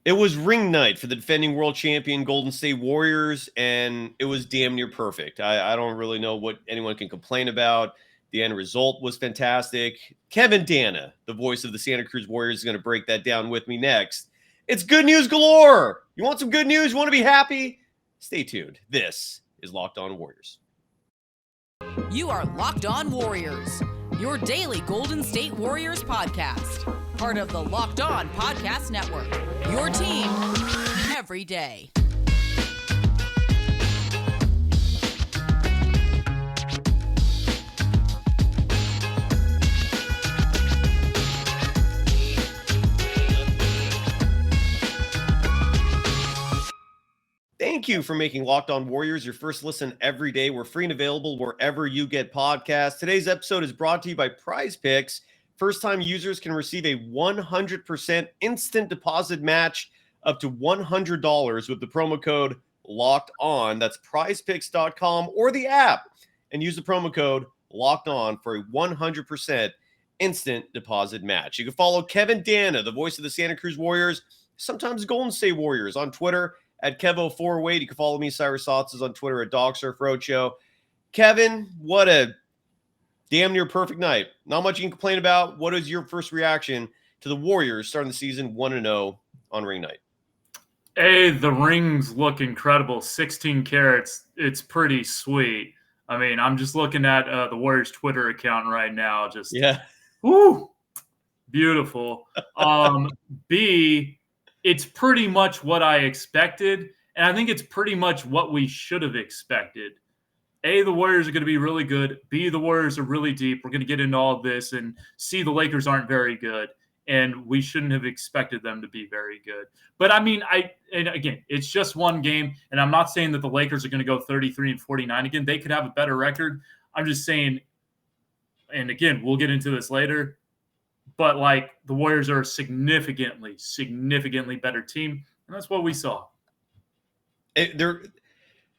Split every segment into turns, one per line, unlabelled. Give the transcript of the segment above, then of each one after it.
It was ring night for the defending world champion Golden State Warriors, and it was damn near perfect. I don't really know what anyone can complain about. The end result was fantastic. Kevin Danna, the voice of the Santa Cruz Warriors, is going to break that down with me next. It's good news galore. You want some good news? You want to be happy? Stay tuned. This is Locked On Warriors.
You are Locked On Warriors, your daily Golden State Warriors podcast. Part of the Locked On Podcast Network, your team every day.
Thank you for making Locked On Warriors your first listen every day. We're free and available wherever you get podcasts. Today's episode is brought to you by PrizePicks. First-time users can receive a 100% instant deposit match up to $100 with the promo code Locked On. That's PrizePicks.com or the app, and use the promo code Locked On for a 100% instant deposit match. You can follow Kevin Danna, the voice of the Santa Cruz Warriors, sometimes Golden State Warriors, on Twitter at Kevo4Wade. You can follow me, Cyrus Saatsaz, on Twitter at DogSurfRoadshow. Kevin, what a damn near perfect night. Not much you can complain about. What is your first reaction to the Warriors starting the season 1-0 on ring night?
Hey, the rings look incredible. 16 carats. It's pretty sweet. I mean, I'm just looking at the Warriors Twitter account right now. Just, whoo, beautiful. B, it's pretty much what I expected, and I think it's pretty much what we should have expected. A, the Warriors are going to be really good. B, the Warriors are really deep. We're going to get into all of this. And C, the Lakers aren't very good, and we shouldn't have expected them to be very good. But, I mean, and again, it's just one game, and I'm not saying that the Lakers are going to go 33-49 again. They could have a better record. I'm just saying, and again, we'll get into this later, but, like, the Warriors are a significantly better team, and that's what we saw.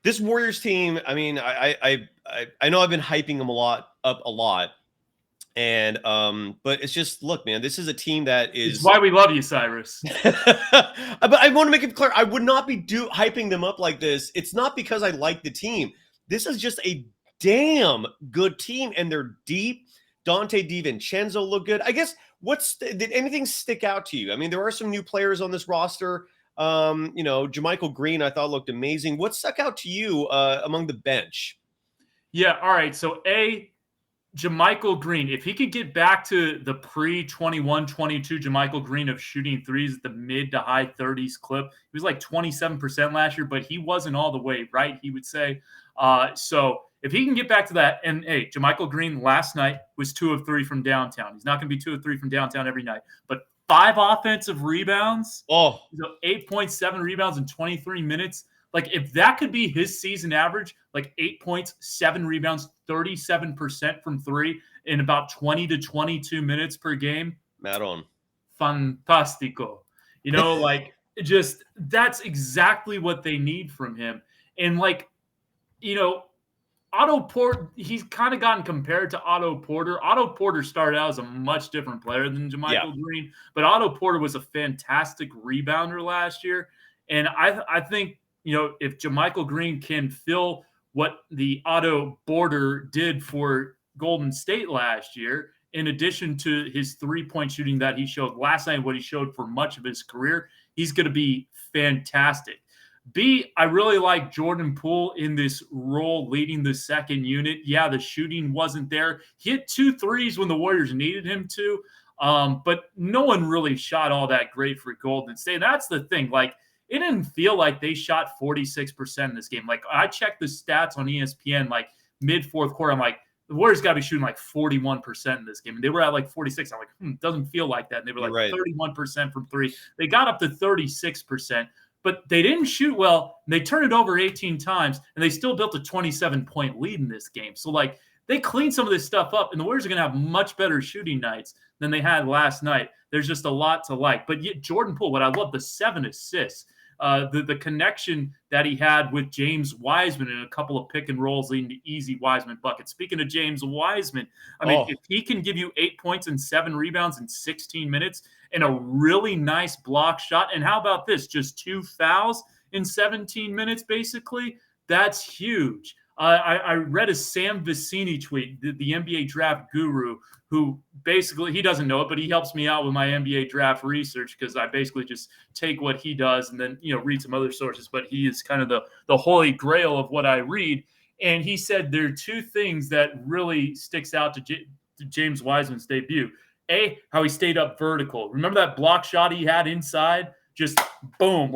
This Warriors team, I mean, I know I've been hyping them up a lot, and but it's just, look, man, this is a team that is.
It's why we love you, Cyrus.
But I want to make it clear, I would not be hyping them up like this. It's not because I like the team. This is just a damn good team, and they're deep. Dante DiVincenzo looked good. I guess did anything stick out to you? I mean, there are some new players on this roster. JaMychal Green, I thought looked amazing. What stuck out to you among the bench?
Yeah, all right. So JaMychal Green, if he could get back to the pre-21-22 JaMychal Green of shooting threes at the mid to high 30s clip, he was like 27% last year, but he wasn't all the way right, he would say. So if he can get back to that, and hey, JaMychal Green last night was 2 of 3 from downtown. He's not going to be 2 of 3 from downtown every night, but 5 offensive rebounds.
Oh,
8.7 rebounds in 23 minutes. Like, if that could be his season average, like 8 points, 7 rebounds, 37% from 3 in about 20 to 22 minutes per game.
Madon.
Fantastico. Like, just that's exactly what they need from him. And, like, Otto Porter, he's kind of gotten compared to Otto Porter. Otto Porter started out as a much different player than JaMychal Green, but Otto Porter was a fantastic rebounder last year. And I think, if JaMychal Green can fill what the Otto Porter did for Golden State last year, in addition to his three-point shooting that he showed last night, what he showed for much of his career, he's going to be fantastic. B, I really like Jordan Poole in this role leading the second unit. Yeah, the shooting wasn't there. He hit 2 threes when the Warriors needed him to, but no one really shot all that great for Golden State. That's the thing. Like, it didn't feel like they shot 46% in this game. Like, I checked the stats on ESPN, like, mid-fourth quarter. I'm like, the Warriors got to be shooting like 41% in this game. And they were at like 46. I'm like, doesn't feel like that. And they were like 31% from 3. They got up to 36%. But they didn't shoot well. They turned it over 18 times, and they still built a 27-point lead in this game. So, like, they cleaned some of this stuff up, and the Warriors are going to have much better shooting nights than they had last night. There's just a lot to like. But yet, Jordan Poole, what I love, the 7 assists. the connection that he had with James Wiseman in a couple of pick and rolls leading to easy Wiseman buckets. Speaking of James Wiseman, I mean, if he can give you 8 points and 7 rebounds in 16 minutes, and a really nice block shot. And how about this? Just 2 fouls in 17 minutes, basically. That's huge. I read a Sam Vecini tweet, the NBA draft guru, who basically, he doesn't know it, but he helps me out with my NBA draft research because I basically just take what he does and then, read some other sources. But he is kind of the holy grail of what I read. And he said there are 2 things that really sticks out to James Wiseman's debut. A, how he stayed up vertical. Remember that block shot he had inside? Just boom,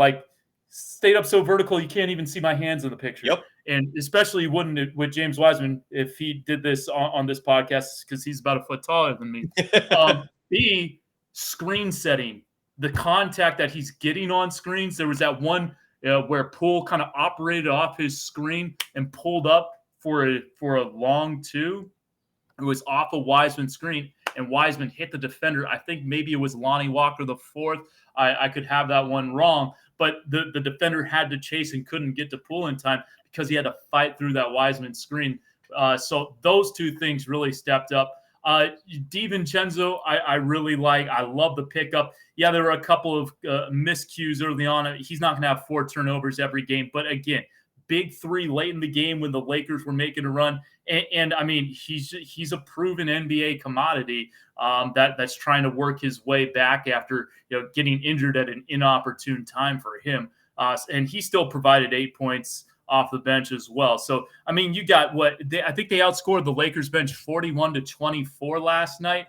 stayed up so vertical you can't even see my hands in the picture.
Yep.
And especially wouldn't with James Wiseman if he did this on this podcast because he's about a foot taller than me. B, screen setting. The contact that he's getting on screens. There was that one where Poole kind of operated off his screen and pulled up for a long 2. It was off a Wiseman screen, and Wiseman hit the defender. I think maybe it was Lonnie Walker the 4th. I could have that one wrong, but the defender had to chase and couldn't get to Poole in time because he had to fight through that Wiseman screen. So those 2 things really stepped up. DiVincenzo, I really like. I love the pickup. Yeah, there were a couple of miscues early on. He's not going to have 4 turnovers every game. But again, big 3 late in the game when the Lakers were making a run. And I mean, he's a proven NBA commodity that's trying to work his way back after getting injured at an inopportune time for him. And he still provided 8 points off the bench as well. So, I mean, you got I think they outscored the Lakers bench 41-24 last night.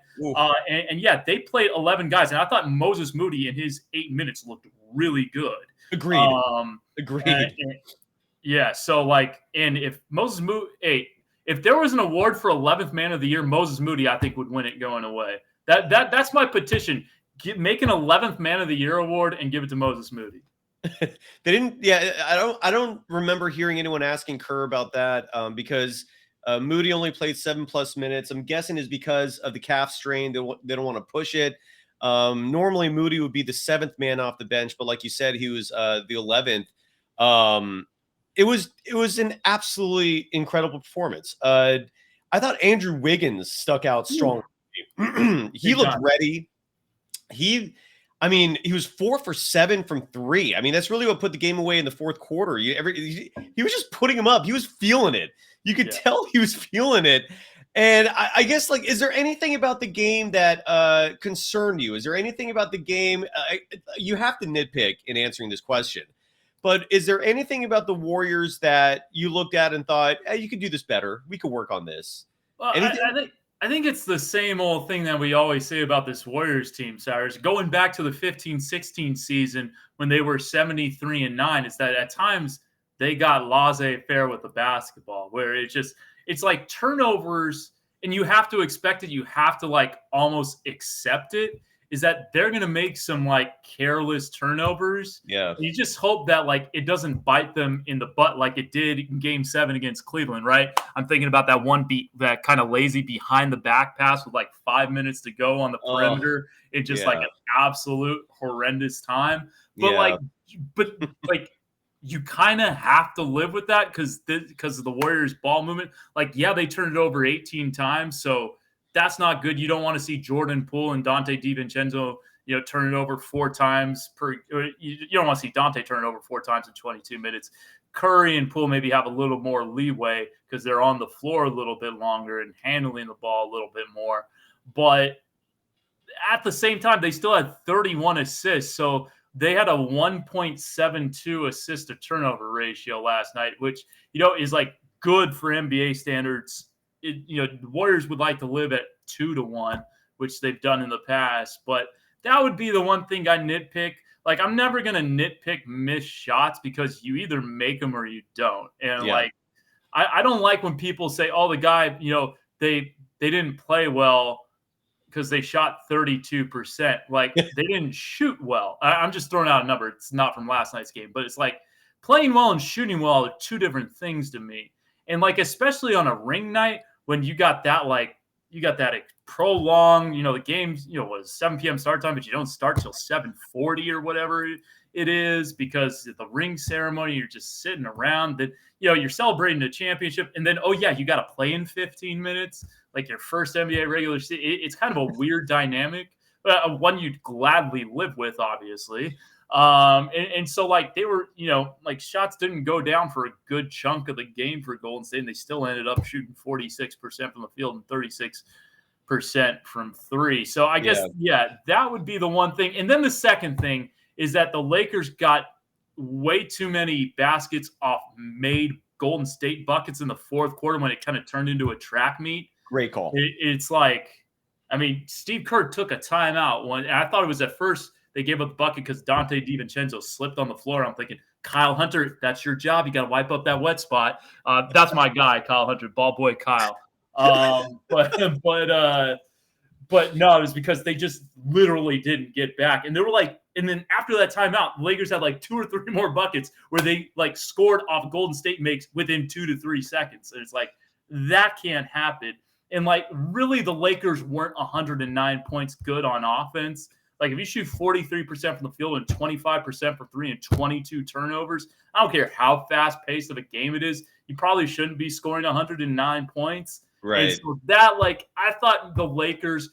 And yeah, they played 11 guys. And I thought Moses Moody in his 8 minutes looked really good.
Agreed.
Yeah. So and if Moses Moody, if there was an award for 11th man of the year, Moses Moody, I think would win it going away. That's my petition. Make an 11th man of the year award and give it to Moses Moody.
They didn't. Yeah, I don't remember hearing anyone asking Kerr about that because Moody only played 7+ minutes. I'm guessing is because of the calf strain. They don't want to push it. Normally Moody would be the 7th man off the bench, but like you said, he was the 11th. It was an absolutely incredible performance. I thought Andrew Wiggins stuck out strong. He looked ready. He was 4 for 7 from 3. I mean, that's really what put the game away in the 4th quarter. He was just putting him up. He was feeling it. You could tell he was feeling it. And I guess, is there anything about the game that concerned you? Is there anything about the game? You have to nitpick in answering this question. But is there anything about the Warriors that you looked at and thought, hey, you could do this better? We could work on this.
Well, I think it's the same old thing that we always say about this Warriors team, Cyrus. Going back to the 15-16 season when they were 73-9, is that at times they got laissez-faire with the basketball, where it's like turnovers, and you have to expect it. You have to almost accept it. Is that they're going to make some careless turnovers.
Yeah.
You just hope that it doesn't bite them in the butt like it did in Game 7 against Cleveland, right? I'm thinking about that one that kind of lazy behind the back pass with 5 minutes to go on the perimeter. It's just an absolute horrendous time. But you kind of have to live with that because of the Warriors ball movement. They turned it over 18 times. So that's not good. You don't want to see Jordan Poole and Dante DiVincenzo, turn it over 4 times you don't want to see Dante turn it over 4 times in 22 minutes. Curry and Poole maybe have a little more leeway because they're on the floor a little bit longer and handling the ball a little bit more. But at the same time, they still had 31 assists. So they had a 1.72 assist to turnover ratio last night, which, is good for NBA standards. The Warriors would like to live at 2-1, which they've done in the past, but that would be the one thing I nitpick. I'm never going to nitpick missed shots because you either make them or you don't. And I don't like when people say, oh, the guy, they didn't play well because they shot 32%. They didn't shoot well. I'm just throwing out a number. It's not from last night's game, but it's playing well and shooting well are 2 different things to me. And especially on a ring night when you got that prolonged, the game's, was 7 p.m. start time, but you don't start till 7:40 or whatever it is because the ring ceremony, you're just sitting around that, you're celebrating a championship. And then, you got to play in 15 minutes, your first NBA regular season. It's kind of a weird dynamic. one you'd gladly live with, obviously. And so like they were, like shots didn't go down for a good chunk of the game for Golden State, and they still ended up shooting 46% from the field and 36% from three. So I guess, that would be the one thing. And then the second thing is that the Lakers got way too many baskets off made Golden State buckets in the fourth quarter when it kind of turned into a track meet.
Great call.
It's like, I mean, Steve Kerr took a timeout and I thought it was at first they gave up the bucket because Dante DiVincenzo slipped on the floor. I'm thinking, Kyle Hunter, that's your job. You got to wipe up that wet spot. That's my guy, Kyle Hunter, ball boy Kyle. But no, it was because they just literally didn't get back. And they were like, and then after that timeout, the Lakers had like 2 or 3 more buckets where they like scored off Golden State makes within 2 to 3 seconds. And it's like, that can't happen. And like, really, the Lakers weren't 109 points good on offense. Like, if you shoot 43% from the field and 25% for three and 22 turnovers, I don't care how fast-paced of a game it is, you probably shouldn't be scoring 109 points.
Right.
And so that, like, I thought the Lakers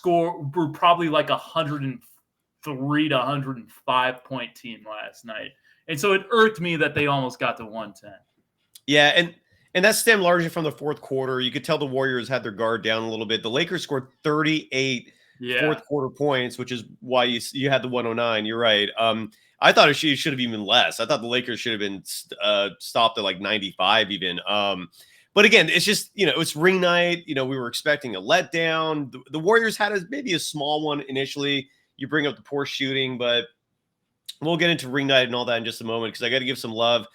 were probably like 103 to 105 point team last night. And so it irked me that they almost got to 110.
Yeah, and that stemmed largely from the fourth quarter. You could tell the Warriors had their guard down a little bit. The Lakers scored 38 fourth quarter points, which is why you had the 109. You're right. I thought it should have even less. I thought the Lakers should have been stopped at like 95 even. But again, it's just, it's ring night. We were expecting a letdown. The Warriors had maybe a small one initially. You bring up the poor shooting, but we'll get into ring night and all that in just a moment because I got to give some love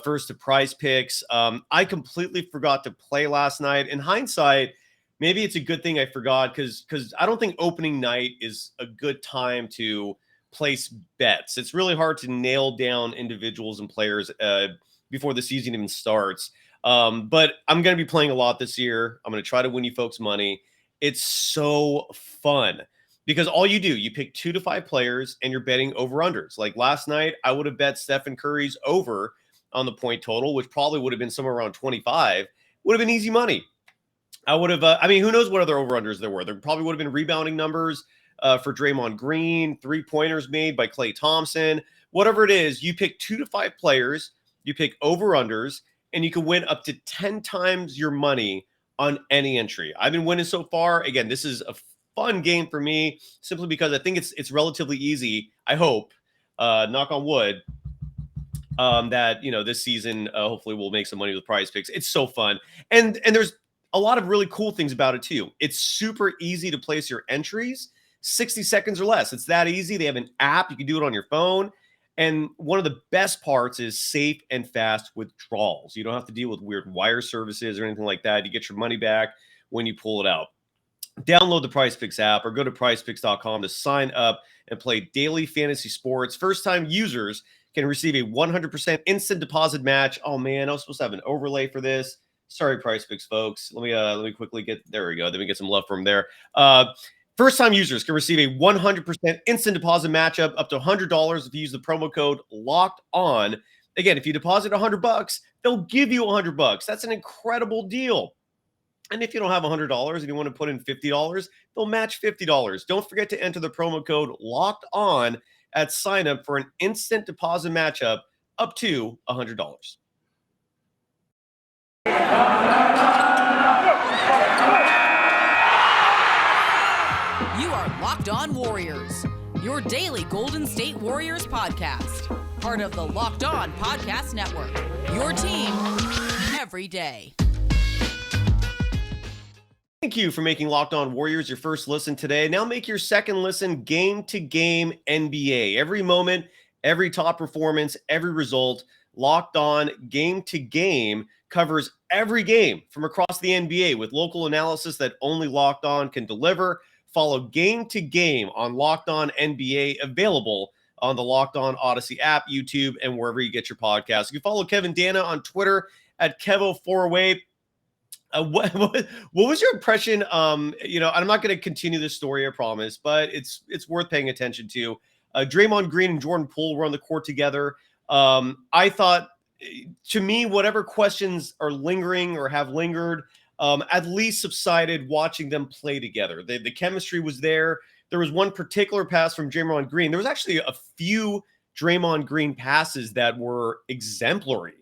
first to PrizePicks. I completely forgot to play last night. In hindsight, maybe it's a good thing I forgot because I don't think opening night is a good time to place bets. It's really hard to nail down individuals and players before the season even starts. But I'm going to be playing a lot this year. I'm going to try to win you folks money. It's so fun because all you do, you pick 2 to 5 players and you're betting over-unders. Like last night, I would have bet Stephen Curry's over on the point total, which probably would have been somewhere around 25. Would have been easy money. I would have, who knows what other over-unders there were. There probably would have been rebounding numbers for Draymond Green, 3-pointers made by Klay Thompson. Whatever it is, you pick 2 to 5 players, you pick over-unders, and you can win up to 10 times your money on any entry. I've been winning so far. Again, this is a fun game for me simply because I think it's relatively easy. I hope, knock on wood, that, this season, hopefully we'll make some money with PrizePicks. It's so fun. And there's a lot of really cool things about it too. It's super easy to place your entries, 60 seconds or less. It's that easy. They have an app. You can do it on your phone. And one of the best parts is safe and fast withdrawals. You don't have to deal with weird wire services or anything like that. You get your money back when you pull it out. Download the PrizePicks app or go to prizepicks.com to sign up and play daily fantasy sports. First-time users can receive a 100% instant deposit match. Oh, man, I was supposed to have an overlay for this. Sorry, PrizePicks folks. Let me quickly there we go. Let me get some love from there. First-time users can receive a 100% instant deposit matchup up to $100 if you use the promo code Locked On. Again, if you deposit $100, they'll give you $100. That's an incredible deal. And if you don't have $100 and you want to put in $50, they'll match $50. Don't forget to enter the promo code Locked On at sign up for an instant deposit matchup up to $100.
You are Locked On Warriors, your daily Golden State Warriors podcast. Part of the Locked On Podcast Network, your team every day.
Thank you for making Locked On Warriors your first listen today. Now make your second listen game-to-game NBA. Every moment, every top performance, every result, Locked On game-to-game covers every game from across the NBA with local analysis that only Locked On can deliver. Follow Game to Game on Locked On NBA, available on the Locked On Odyssey app, YouTube, and wherever you get your podcasts. You can follow Kevin Danna on Twitter at Kevo408. What was your impression? I'm not going to continue this story, I promise, but it's worth paying attention to. Draymond Green and Jordan Poole were on the court together. I thought, to me, whatever questions are lingering or have lingered at least subsided watching them play together. The chemistry was there. There was one particular pass from Draymond Green. There was actually a few Draymond Green passes that were exemplary.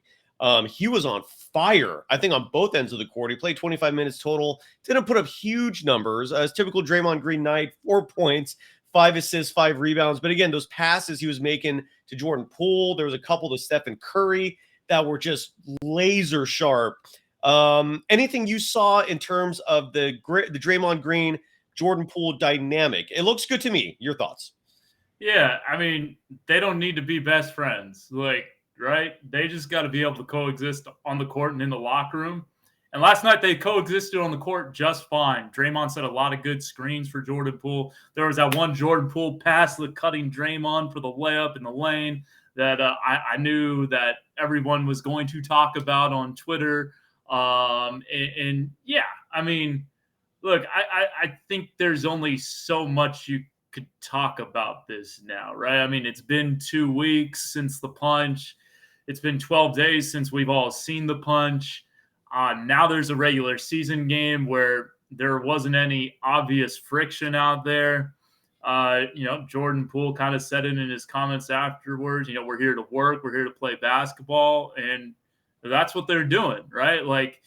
He was on fire, I think, on both ends of the court. He played 25 minutes total. Didn't put up huge numbers. As typical Draymond Green night, 4 points, 5 assists, 5 rebounds. But again, those passes he was making to Jordan Poole, there was a couple to Stephen Curry that were just laser sharp. Anything you saw in terms of the Draymond Green, Jordan Poole dynamic? It looks good to me. Your thoughts?
Yeah, I mean, they don't need to be best friends. Like, right? They just got to be able to coexist on the court and in the locker room. And last night they coexisted on the court just fine. Draymond set a lot of good screens for Jordan Poole. There was that one Jordan Poole pass cutting Draymond for the layup in the lane that I knew that everyone was going to talk about on Twitter. And yeah, I mean, look, I think there's only so much you could talk about this now, right? I mean, it's been 2 weeks since the punch. It's been 12 days since we've all seen the punch. Now there's a regular season game where there wasn't any obvious friction out there. Jordan Poole kind of said it in his comments afterwards. We're here to work. We're here to play basketball. And that's what they're doing, right? Like,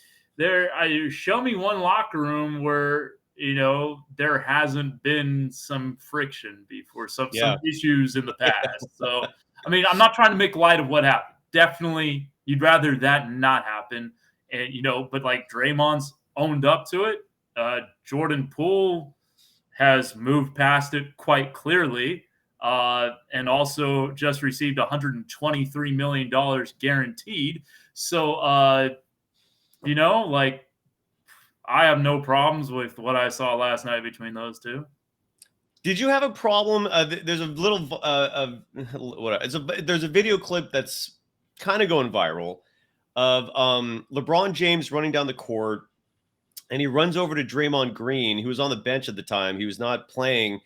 show me one locker room where, there hasn't been some friction before, some issues in the past. So, I mean, I'm not trying to make light of what happened. Definitely, you'd rather that not happen. And, but like Draymond's owned up to it. Jordan Poole has moved past it quite clearly, and also just received $123 million guaranteed. So, I have no problems with what I saw last night between those two.
Did you have a problem? There's a little, there's a video clip that's kind of going viral of LeBron James running down the court, and he runs over to Draymond Green, who was on the bench at the time. He was not playing,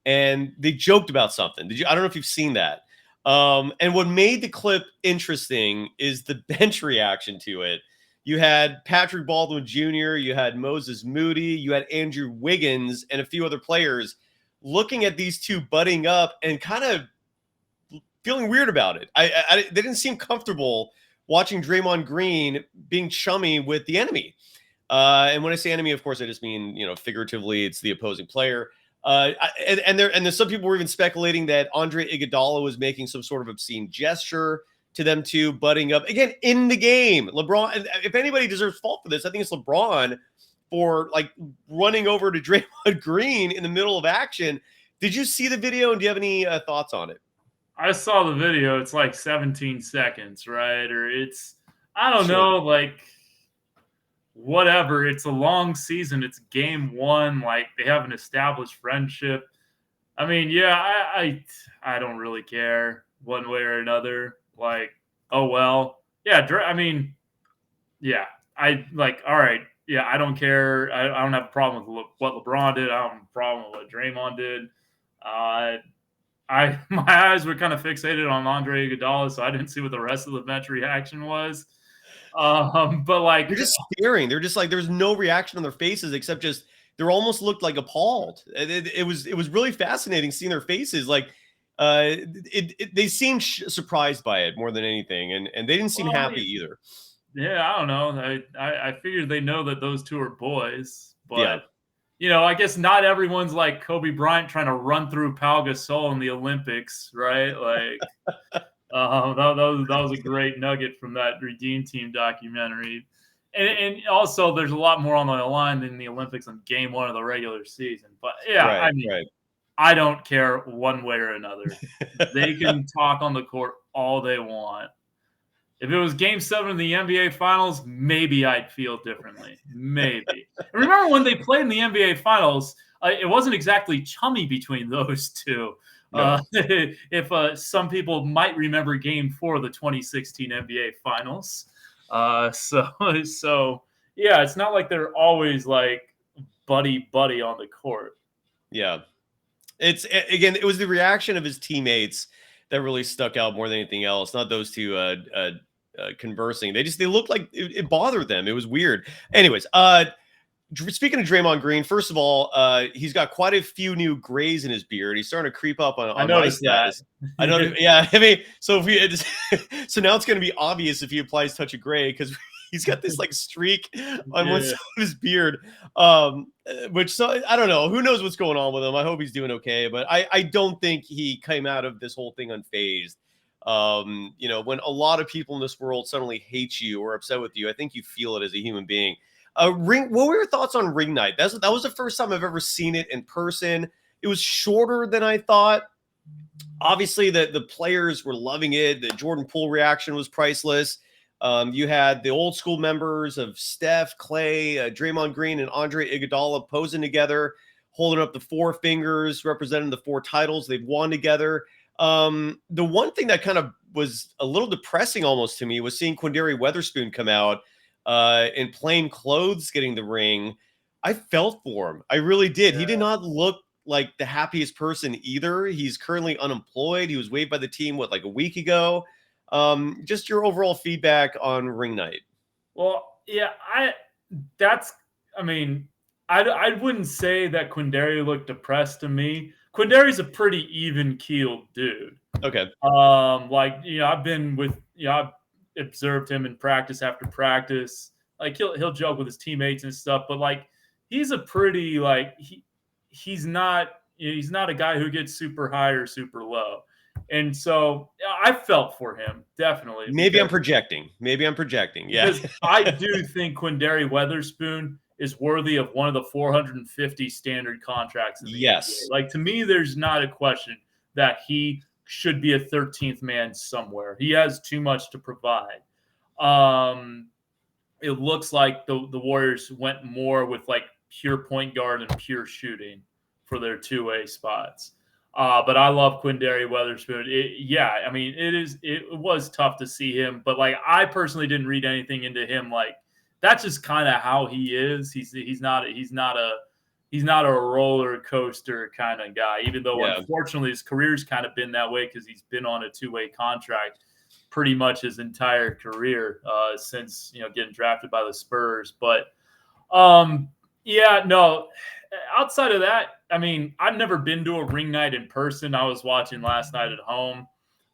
and they joked about something. I don't know if you've seen that. And what made the clip interesting is the bench reaction to it. You had Patrick Baldwin Jr., you had Moses Moody, you had Andrew Wiggins, and a few other players looking at these two butting up and kind of feeling weird about it. They didn't seem comfortable watching Draymond Green being chummy with the enemy. And when I say enemy, of course, I just mean, figuratively, it's the opposing player. And there's some people were even speculating that Andre Iguodala was making some sort of obscene gesture to them two, butting up again in the game. LeBron, if anybody deserves fault for this, I think it's LeBron for running over to Draymond Green in the middle of action. Did you see the video, and do you have any thoughts on it?
I saw the video. It's like 17 seconds, right? Or I don't know, whatever. It's a long season. It's game one. Like, they have an established friendship. I mean, yeah, I don't really care one way or another. Like, oh, well. Yeah, I mean, yeah. All right. Yeah, I don't care. I don't have a problem with what LeBron did. I don't have a problem with what Draymond did. My eyes were kind of fixated on Andre Iguodala, so I didn't see what the rest of the bench reaction was. But they're
just staring. They're just there's no reaction on their faces except just they almost looked appalled. It was really fascinating seeing their faces. They seemed surprised by it more than anything, and they didn't seem happy either.
Yeah, I don't know. I figured they know that those two are boys, but I guess not everyone's like Kobe Bryant trying to run through Pau Gasol in the Olympics, right? That was a great nugget from that Redeem Team documentary. And also, there's a lot more on the line than the Olympics in game one of the regular season. But yeah,
right.
I don't care one way or another. They can talk on the court all they want. If it was game 7 of the NBA Finals, maybe I'd feel differently. Maybe. Remember when they played in the NBA Finals, it wasn't exactly chummy between those two. No. If some people might remember game 4 of the 2016 NBA Finals. So yeah, it's not like they're always buddy on the court.
Yeah. It was the reaction of his teammates that really stuck out more than anything else. Not those two conversing. They looked like it bothered them. It was weird. Anyways, speaking of Draymond Green, first of all, he's got quite a few new grays in his beard. He's starting to creep up on
I
my
noticed that.
status. I know. Yeah, I mean, so so now it's going to be obvious if he applies touch of gray because he's got this like streak on one side of his beard. Which so I don't know. Who knows what's going on with him? I hope he's doing okay, but I don't think he came out of this whole thing unfazed. When a lot of people in this world suddenly hate you or upset with you, I think you feel it as a human being. What were your thoughts on ring night? That was the first time I've ever seen it in person. It was shorter than I thought. Obviously, the players were loving it. The Jordan Poole reaction was priceless. You had the old school members of Steph, Clay, Draymond Green, and Andre Iguodala posing together, holding up the four fingers, representing the four titles they've won together. The one thing that kind of was a little depressing almost to me was seeing Quinndary Weatherspoon come out in plain clothes getting the ring. I felt for him. I really did. Yeah. He did not look like the happiest person either. He's currently unemployed. He was waived by the team, like a week ago. Just your overall feedback on ring night.
Well, yeah, I wouldn't say that Quinndary looked depressed to me. Quinddary's a pretty even-keeled dude.
Okay.
I've observed him in practice after practice. Like he'll joke with his teammates and stuff, but like he's a pretty he's not a guy who gets super high or super low. And so I felt for him, definitely.
Maybe I'm projecting. Yeah.
Because I do think Quinndary Weatherspoon is worthy of one of the 450 standard contracts.
Yes.
NBA. Like, to me, there's not a question that he should be a 13th man somewhere. He has too much to provide. It looks like the Warriors went more with like pure point guard and pure shooting for their two-way spots. But I love Quinndary Weatherspoon. It was tough to see him, but like I personally didn't read anything into him. Like that's just kind of how he is. He's not a roller coaster kind of guy. Even though unfortunately his career's kind of been that way because he's been on a two-way contract pretty much his entire career since getting drafted by the Spurs. But outside of that, I mean, I've never been to a ring night in person. I was watching last night at home.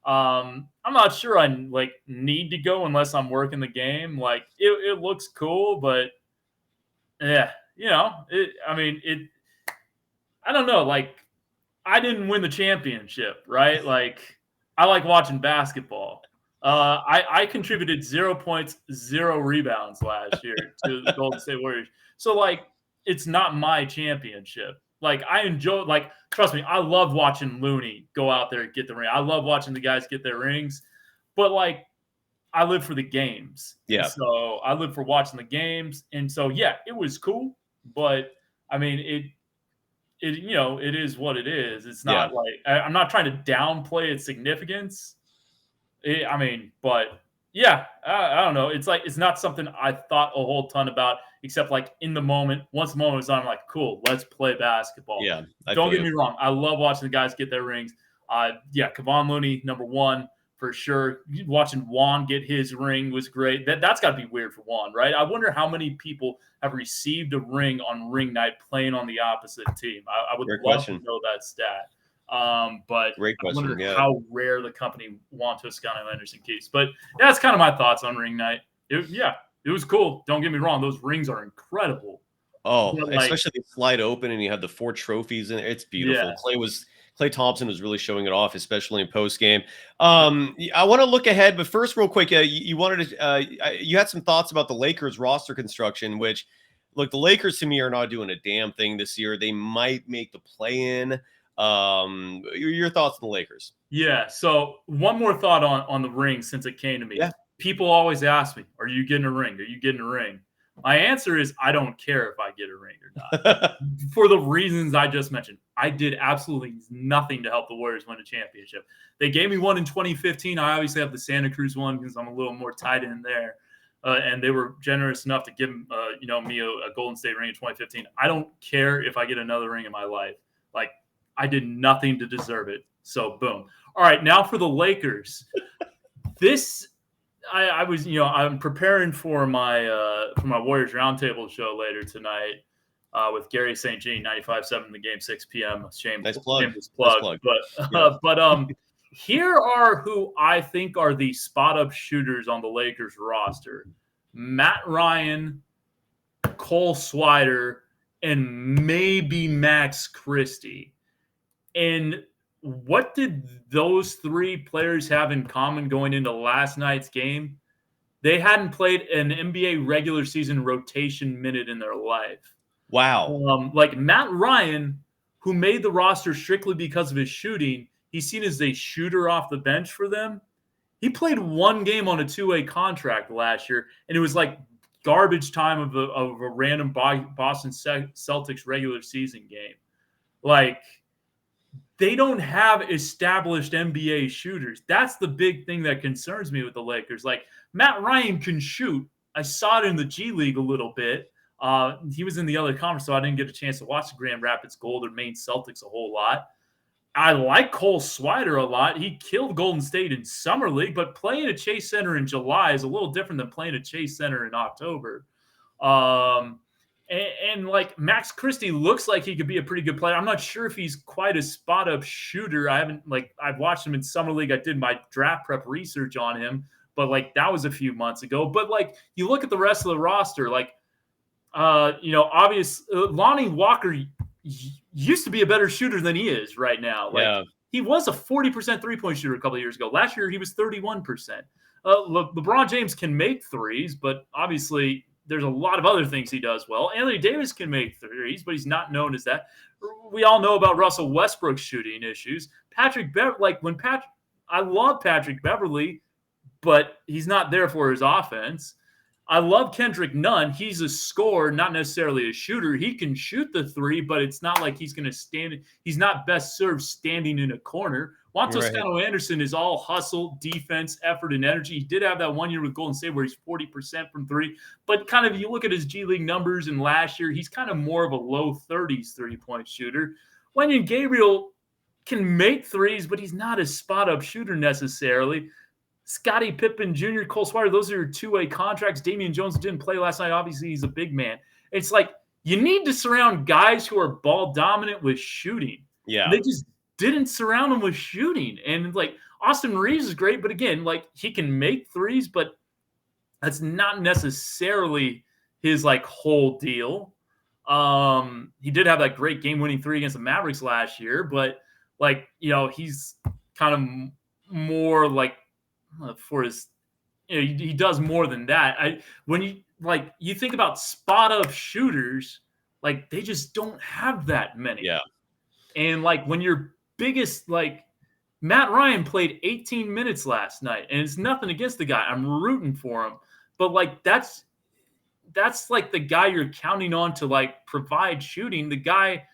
I'm not sure I need to go unless I'm working the game. Like it looks cool, but yeah, I don't know. Like I didn't win the championship, right? Like I like watching basketball. I contributed 0 points, 0 rebounds last year to the Golden State Warriors. So like, it's not my championship. Like I enjoy, trust me, I love watching Looney go out there and get the ring. I love watching the guys get their rings, but like I live for the games.
Yeah.
And so I live for watching the games. And so, yeah, it was cool, but I mean, it is what it is. It's not I'm not trying to downplay its significance. But yeah, I don't know. It's like, it's not something I thought a whole ton about, except like in the moment, once the moment was on, I'm like, cool, let's play basketball.
Yeah.
Don't get me wrong. I love watching the guys get their rings. Kevon Looney, number one, for sure. Watching Juan get his ring was great. That's got to be weird for Juan, right? I wonder how many people have received a ring on ring night playing on the opposite team. I would love to know that stat. But
great question.
I wonder how rare the company Juan Toscano Anderson keeps. But that's kind of my thoughts on ring night. It was cool. Don't get me wrong; those rings are incredible.
Oh, especially they slide open and you have the 4 trophies in there. It's beautiful.
Yeah.
Klay Thompson was really showing it off, especially in post game. I want to look ahead, but first, real quick, you wanted to you had some thoughts about the Lakers roster construction. Which, look, the Lakers to me are not doing a damn thing this year. They might make the play-in. Your thoughts on the Lakers?
Yeah. So one more thought on the ring since it came to me.
Yeah.
People always ask me, "Are you getting a ring? Are you getting a ring?" My answer is I don't care if I get a ring or not. For the reasons I just mentioned. I did absolutely nothing to help the Warriors win a championship. They gave me one in 2015. I obviously have the Santa Cruz one because I'm a little more tied in there. And they were generous enough to give me a Golden State ring in 2015. I don't care if I get another ring in my life. Like, I did nothing to deserve it. So, boom. All right, now for the Lakers. I was, I'm preparing for my Warriors Roundtable show later tonight with Gary St. Jean, 95.7 The Game, 6 p.m.
Nice plug.
Shameless plug.
Nice plug.
But here are who I think are the spot-up shooters on the Lakers roster: Matt Ryan, Cole Swider, and maybe Max Christie. And what did those three players have in common going into last night's game? They hadn't played an NBA regular season rotation minute in their life.
Wow.
Like Matt Ryan, who made the roster strictly because of his shooting, he's seen as a shooter off the bench for them. He played one game on a two-way contract last year, and it was like garbage time of a random Boston Celtics regular season game. Like, they don't have established NBA shooters. That's the big thing that concerns me with the Lakers. Like, Matt Ryan can shoot. I saw it in the G League a little bit. He was in the other conference, so I didn't get a chance to watch the Grand Rapids Gold or Maine Celtics a whole lot. I like Cole Swider a lot. He killed Golden State in Summer League, but playing at Chase Center in July is a little different than playing at Chase Center in October. And like Max Christie looks like he could be a pretty good player. I'm not sure if he's quite a spot-up shooter. I've watched him in Summer League. I did my draft prep research on him, but like that was a few months ago. But like you look at the rest of the roster, like obvious Lonnie Walker used to be a better shooter than he is right now. Like he was a 40% three-point shooter a couple of years ago. Last year he was 31%. LeBron James can make threes, but obviously there's a lot of other things he does well. Anthony Davis can make threes, but he's not known as that. We all know about Russell Westbrook's shooting issues. I love Patrick Beverley, but he's not there for his offense. I love Kendrick Nunn. He's a scorer, not necessarily a shooter. He can shoot the three, but it's not like he's going to stand. He's not best served standing in a corner. Juan Toscano Anderson is all hustle, defense, effort, and energy. He did have that 1 year with Golden State where he's 40% from three. But kind of, you look at his G League numbers and last year, he's kind of more of a low 30s three-point shooter. Wenyen Gabriel can make threes, but he's not a spot-up shooter necessarily. Scottie Pippen Jr., Cole Swider, those are your two-way contracts. Damian Jones didn't play last night. Obviously, he's a big man. It's like you need to surround guys who are ball dominant with shooting.
Yeah.
They just didn't surround him with shooting. And like Austin Reeves is great, but again, like he can make threes, but that's not necessarily his like whole deal. He did have that great game-winning three against the Mavericks last year, but like, he's kind of more like for his, he does more than that. When you think about spot-up shooters, like they just don't have that many.
Yeah. And
like when your biggest, like Matt Ryan played 18 minutes last night, and it's nothing against the guy. I'm rooting for him, but like that's like the guy you're counting on to like provide shooting. The guy,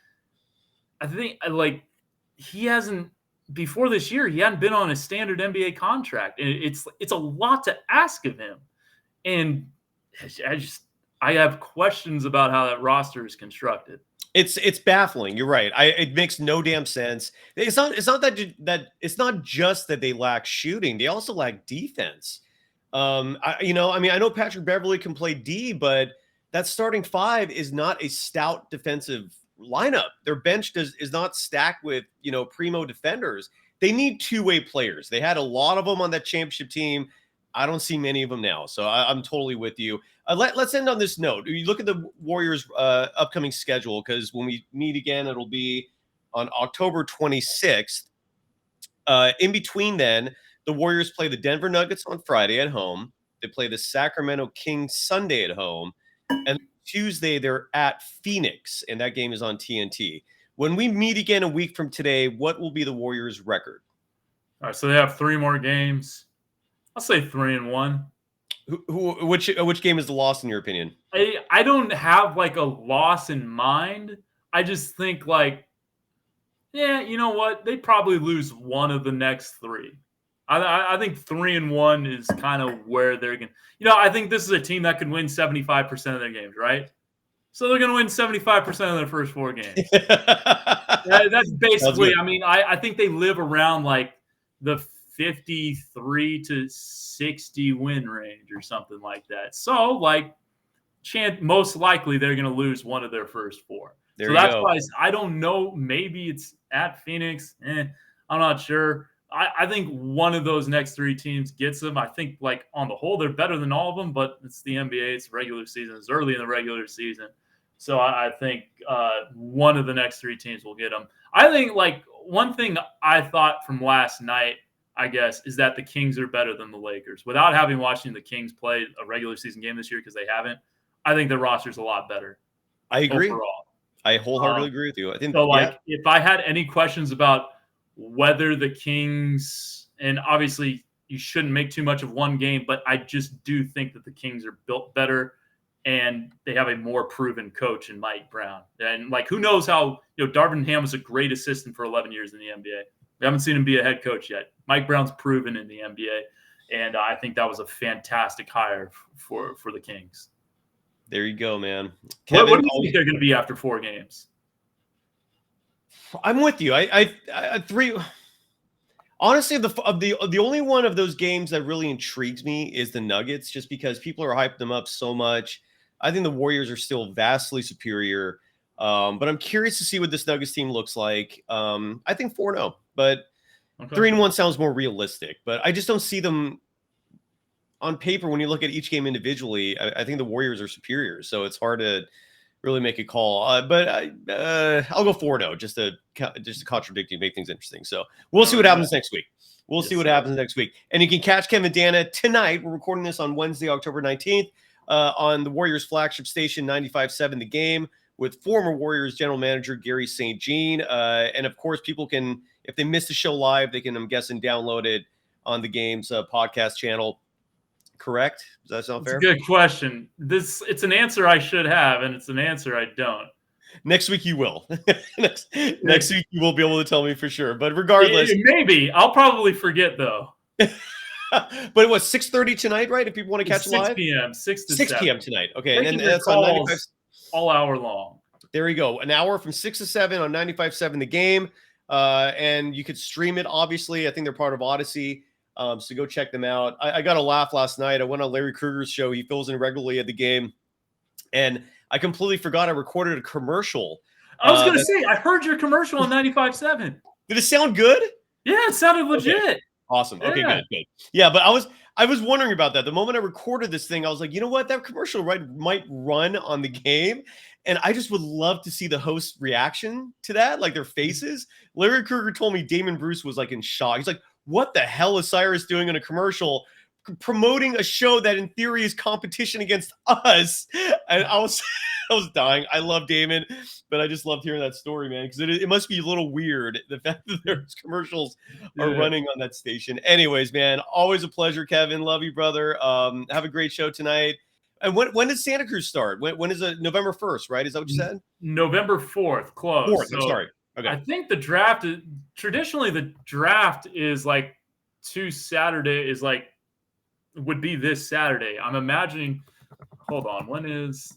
I think, like he hasn't. Before this year, he hadn't been on a standard NBA contract, and it's a lot to ask of him. And I have questions about how that roster is constructed.
It's baffling. You're right. It makes no damn sense. It's not that it's not just that they lack shooting; they also lack defense. I know Patrick Beverley can play D, but that starting five is not a stout defensive lineup. Their bench is not stacked with primo defenders. They need two-way players. They had a lot of them on that championship team. I don't see many of them now, so I'm totally with you. Let's end on this note. You look at the Warriors' upcoming schedule, because when we meet again, it'll be on October 26th. In between then, the Warriors play the Denver Nuggets on Friday at home. They play the Sacramento Kings Sunday at home, and Tuesday, they're at Phoenix, and that game is on TNT. When we meet again a week from today, what will be the Warriors' record?
All right, so they have 3 more games. I'll say 3-1.
Which game is the loss in your opinion?
I don't have like a loss in mind. I just think like, you know what? They probably lose one of the next 3. I think 3-1 is kind of where they're going to, I think this is a team that can win 75% of their games, right? So they're going to win 75% of their first 4 games. That's basically, I think they live around like the 53 to 60 win range or something like that. So, like, most likely they're going to lose one of their first 4.
There
so
you
that's
go.
why I don't know. Maybe it's at Phoenix. I'm not sure. I think one of those next 3 teams gets them. I think, like, on the whole, they're better than all of them, but it's the NBA. It's regular season. It's early in the regular season. So I think one of the next 3 teams will get them. I think, like, one thing I thought from last night, I guess, is that the Kings are better than the Lakers. Without having watching the Kings play a regular season game this year, because they haven't, I think their roster's a lot better.
I agree.
Overall.
I wholeheartedly agree with you. I think
so. Like, if I had any questions about whether the Kings, and obviously you shouldn't make too much of one game, but I just do think that the Kings are built better, and they have a more proven coach in Mike Brown. And, like, who knows how, Darvin Ham was a great assistant for 11 years in the NBA. We haven't seen him be a head coach yet. Mike Brown's proven in the NBA, and I think that was a fantastic hire for the Kings.
There you go, man.
Kevin, what do you think they're going to be after 4 games?
I'm with you. I 3. Honestly, the only one of those games that really intrigues me is the Nuggets, just because people are hyping them up so much. I think the Warriors are still vastly superior, but I'm curious to see what this Nuggets team looks like. I think 4-0, but 3-1 sounds more realistic. But I just don't see them on paper when you look at each game individually. I think the Warriors are superior, so it's hard to really make a call. But I'll go 4-0 just to contradict you, make things interesting. So we'll see what happens next week. We'll see what happens next week. And you can catch Kevin and Danna tonight. We're recording this on Wednesday, October 19th, on the Warriors flagship station 95.7 The Game, with former Warriors general manager Gary St. Jean. And of course, people can, if they missed the show live, they can, I'm guessing, download it on the Game's podcast channel. Correct? Does that sound fair?
It's a good question. It's an answer I should have, and it's an answer I don't.
Next week you will. next week you will be able to tell me for sure. But regardless,
maybe I'll probably forget though.
But it was 6:30 tonight, right? If people want to catch live,
6 p.m. 6 to
6
7
p.m. tonight. Okay,
and then that's on 95 all hour long.
There you go. An hour from 6 to 7 on 95.7 The Game, and you could stream it. Obviously, I think they're part of Odyssey. So go check them out. I got a laugh last night. I went on Larry Krueger's show. He fills in regularly at The Game, and I completely forgot I recorded a commercial.
I was going to say, I heard your commercial on 95.7.
Did it sound good?
Yeah, it sounded legit.
Okay. Awesome. Okay, good. Yeah, but I was wondering about that. The moment I recorded this thing, I was like, you know what? That commercial might run on The Game. And I just would love to see the host's reaction to that, like their faces. Larry Krueger told me Damon Bruce was like in shock. He's like, what the hell is Cyrus doing in a commercial promoting a show that in theory is competition against us? And I was dying. I love Damon, but I just loved hearing that story, man, because it must be a little weird, the fact that there's commercials are running on that station. Anyways, man, always a pleasure, Kevin. Love you, brother. Have a great show tonight. And when does Santa Cruz start? When is it? November 1st, right? Is that what you said?
November 4th, close.
4th, I'm sorry. Okay.
I think the draft is traditionally like would be this Saturday. I'm imagining. Hold on, when is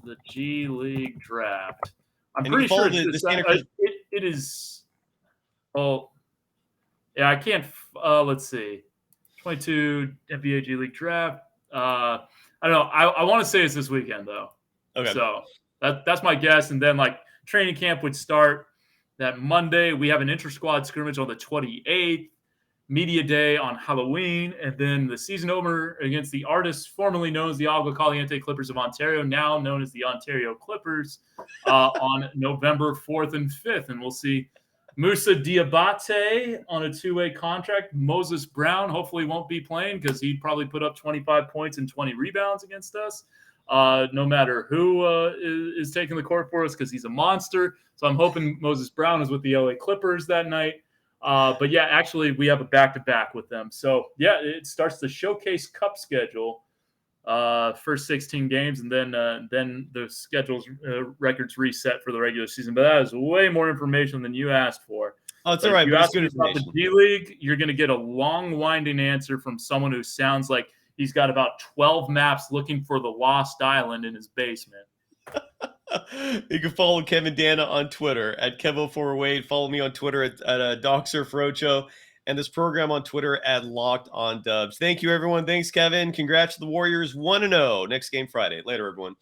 the G League draft? I'm pretty sure it is. Oh, yeah, I can't. Let's see, 22 NBA G League draft. I don't know. I want to say it's this weekend though.
Okay.
So that's my guess, and then like training camp would start that Monday. We have an inter-squad scrimmage on the 28th, media day on Halloween, and then the season opener against the artists formerly known as the Agua Caliente Clippers of Ontario, now known as the Ontario Clippers, on November 4th and 5th. And we'll see Moussa Diabate on a 2-way contract. Moses Brown hopefully won't be playing because he'd probably put up 25 points and 20 rebounds against us. No matter who is taking the court for us, because he's a monster. So I'm hoping Moses Brown is with the LA Clippers that night. But yeah, actually, we have a back-to-back with them. So yeah, it starts the Showcase Cup schedule, first 16 games, and then the schedule's records reset for the regular season. But that is way more information than you asked for.
Oh, it's all right.
If you ask me about the D League, you're going to get a long, winding answer from someone who sounds like he's got about 12 maps looking for the lost island in his basement.
You can follow Kevin Danna on Twitter at Kevo408. Follow me on Twitter at DocSurfRocho. and this program on Twitter at Locked On Dubs. Thank you, everyone. Thanks, Kevin. Congrats to the Warriors, 1-0. Next game Friday. Later, everyone.